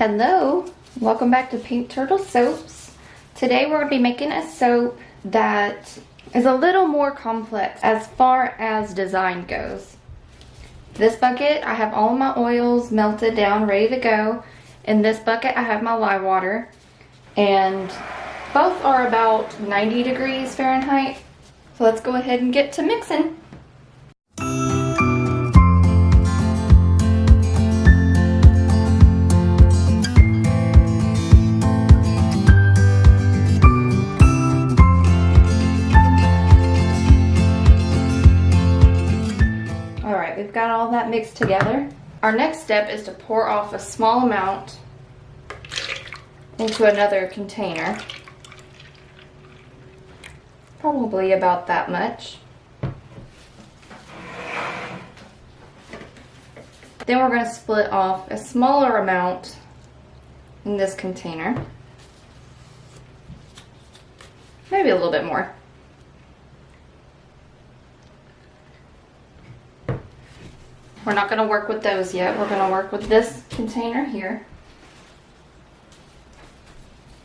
Hello, welcome back to Pink Turtle Soaps. Today we're going to be making a soap that is a little more complex as far as design goes. This bucket, I have all of my oils melted down, ready to go. In this bucket, I have my lye water, and both are about 90 degrees Fahrenheit. So let's go ahead and get to mixing. Alright, we've got all that mixed together. Our next step is to pour off a small amount into another container. Probably about that much. Then we're going to split off a smaller amount in this container. Maybe a little bit more. We're not going to work with those yet. We're going to work with this container here.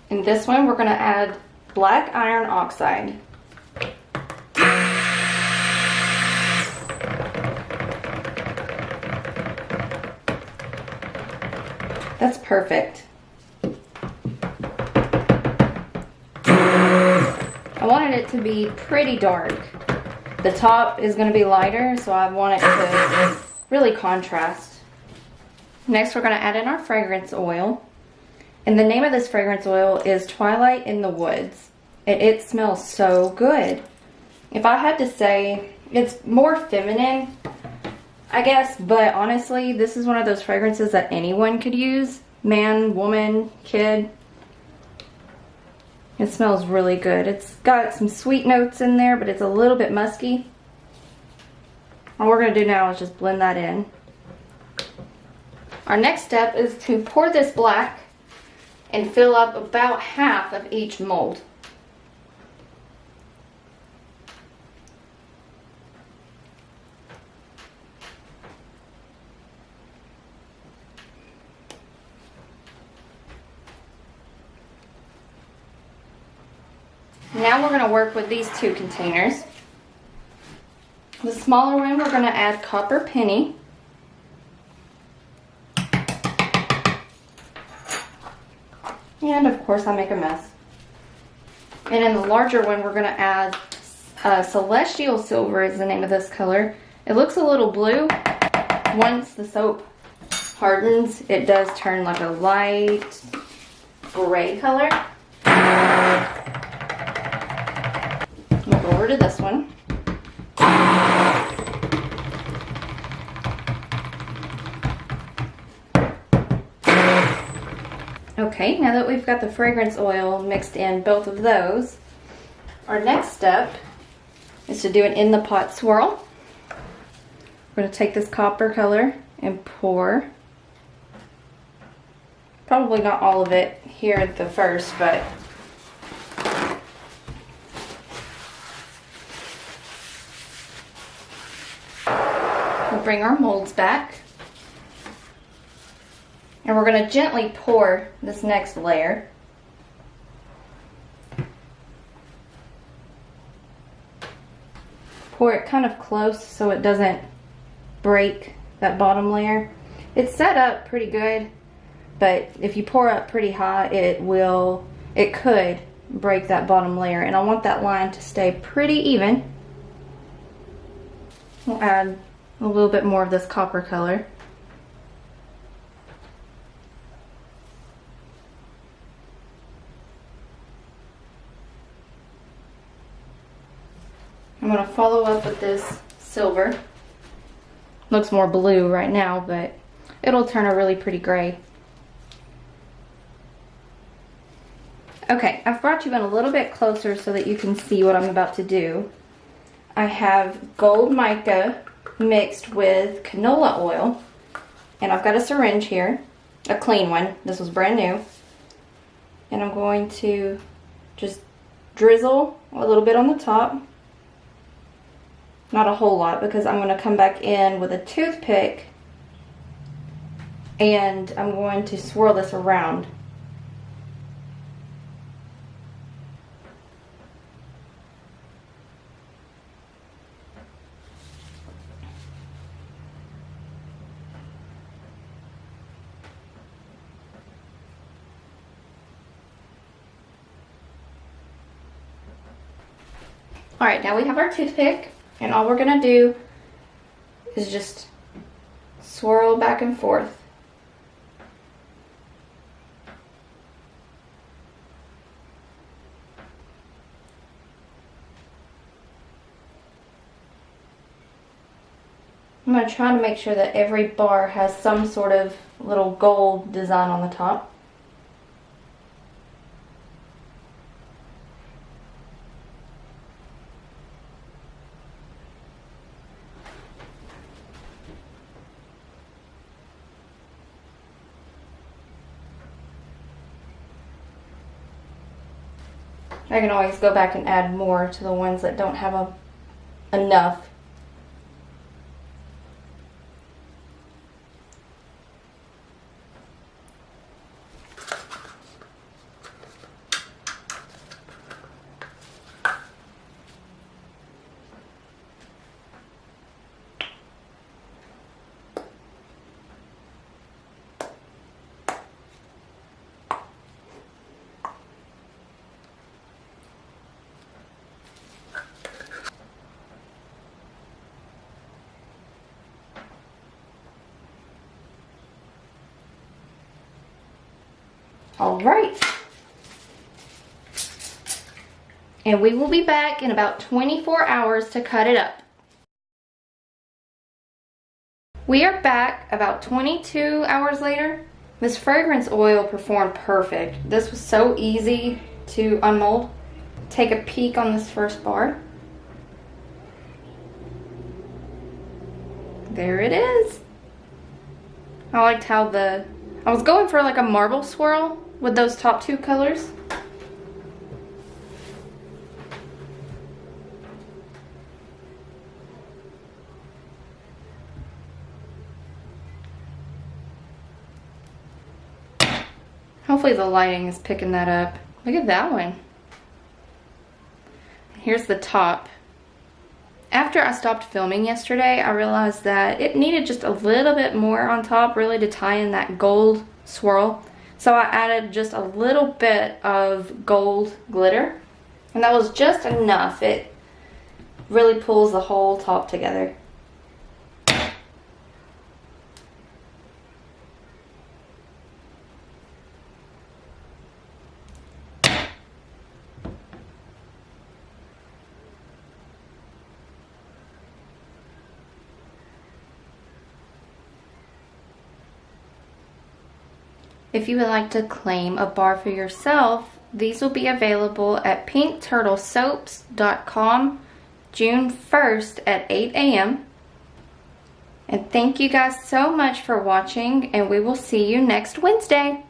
In this one, we're going to add black iron oxide. That's perfect. I wanted it to be pretty dark. The top is going to be lighter, so I want it to really contrast. Next, we're going to add in our fragrance oil. And the name of this fragrance oil is Twilight in the Woods. And it smells so good. If I had to say, it's more feminine, I guess, but honestly, this is one of those fragrances that anyone could use. Man, woman, kid. It smells really good. It's got some sweet notes in there, but it's a little bit musky. All we're going to do now is just blend that in. Our next step is to pour this black and fill up about half of each mold. Now we're going to work with these two containers. The smaller one, we're going to add copper penny. And of course I make a mess. And in the larger one, we're going to add celestial silver is the name of this color. It looks a little blue. Once the soap hardens, it does turn like a light gray color. We'll go over to this one. Okay, now that we've got the fragrance oil mixed in both of those, our next step is to do an in the pot swirl. We're going to take this copper color and pour. Probably not all of it here at the first, but we'll bring our molds back. And we're going to gently pour this next layer. Pour it kind of close so it doesn't break that bottom layer. It's set up pretty good, but if you pour up pretty high, it could break that bottom layer. And I want that line to stay pretty even. We'll add a little bit more of this copper color. I'm going to follow up with this silver. Looks more blue right now, but it'll turn a really pretty gray. Okay, I've brought you in a little bit closer so that you can see what I'm about to do. I have gold mica mixed with canola oil, and I've got a syringe here, a clean one. This was brand new. And I'm going to just drizzle a little bit on the top. Not a whole lot, because I'm going to come back in with a toothpick And I'm going to swirl this around. Alright, now we have our toothpick, and all we're going to do is just swirl back and forth. I'm going to try to make sure that every bar has some sort of little gold design on the top. I can always go back and add more to the ones that don't have enough. All right. And we will be back in about 24 hours to cut it up. We are back about 22 hours later. This fragrance oil performed perfect. This was so easy to unmold. Take a peek on this first bar. There it is. I liked how I was going for like a marble swirl with those top two colors. Hopefully the lighting is picking that up. Look at that one. Here's the top. After I stopped filming yesterday, I realized that it needed just a little bit more on top really to tie in that gold swirl. So I added just a little bit of gold glitter, and that was just enough. It really pulls the whole top together. If you would like to claim a bar for yourself, these will be available at pinkturtlesoaps.com June 1st at 8 a.m. And thank you guys so much for watching, and we will see you next Wednesday.